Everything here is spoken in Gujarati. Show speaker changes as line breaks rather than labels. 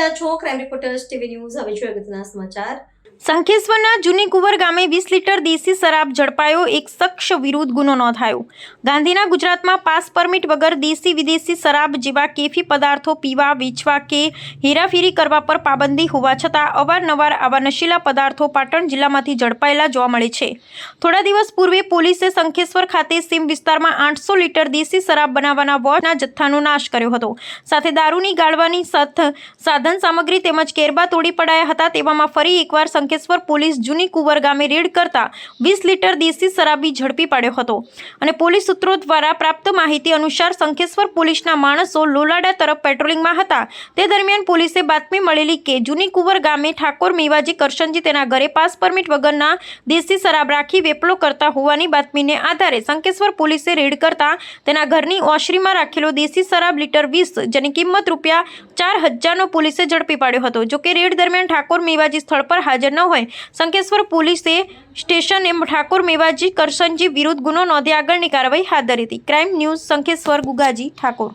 રહ્યા છો ક્રાઇમ રિપોર્ટર્સ ટીવી ન્યૂઝ. હવે જોઈએ અગત્યના સમાચાર.
સંખેશ્વરના જૂની કુંવર ગામે 20 લીટર દેશી શરાબ ઝડપાયો. એક શખ્સ વિરુદ્ધ ગુનો નોંધાયો. ગાંધીના ગુજરાતમાં પાસ પરમિટ વગર દેશી વિદેશી શરાબ જેવા કેફી પદાર્થો પીવા, વેચવા કે હેરાફેરી કરવા પર પાબંદી હોવા છતાં અવારનવાર આવા નશીલા પદાર્થો પાટણ જિલ્લામાંથી ઝડપાયેલા જોવા મળે છે. થોડા દિવસ પૂર્વે પોલીસે સંખેશ્વર ખાતે સીમ વિસ્તારમાં 800 લીટર દેશી શરાબ બનાવવાના વોચના જથ્થાનો નાશ કર્યો હતો. સાથે દારૂની ગાળવાની સાધન સામગ્રી તેમજ કેરબા તોડી પડાયા હતા. તેવામાં ફરી એકવાર સંખેશ્વર પોલીસ જૂની કુંવર ગામે રેડ કરતા 20 લીટર દેશી શરાબી ઝડપી પાડ્યો હતો. અને પોલીસ સૂત્રો દ્વારા પ્રાપ્ત માહિતી અનુસાર સંખેશ્વર પોલીસના માણસો લોલાડા તરફ પેટ્રોલિંગમાં હતા. તે દરમિયાન પોલીસે બાતમી મળેલી કે જૂની કુંવર ગામે ઠાકોર મેવાજી કરશનજી તેના ઘરે પાસ પરમિટ વગરના દેશી શરાબ રાખી વેપલો કરતા હોવાની બાતમીને આધારે સંખેશ્વર પોલીસે રેડ કરતા તેના ઘરની ઓસરીમાં રાખેલો દેશી શરાબ લીટર 20 જેની કિંમત ₹4,000નો પોલીસે ઝડપી પાડ્યો હતો. જોકે રેડ દરમિયાન ઠાકોર મેવાજી સ્થળ પર હાજર ન હોય સંખેશ્વર પોલીસે સ્ટેશને ઠાકોર મેવાજી કરશનજી વિરુદ્ધ ગુનો નોંધી આગળની કાર્યવાહી હાથ ધરી હતી. Crime news Sankheshwar Gugaji Thakor.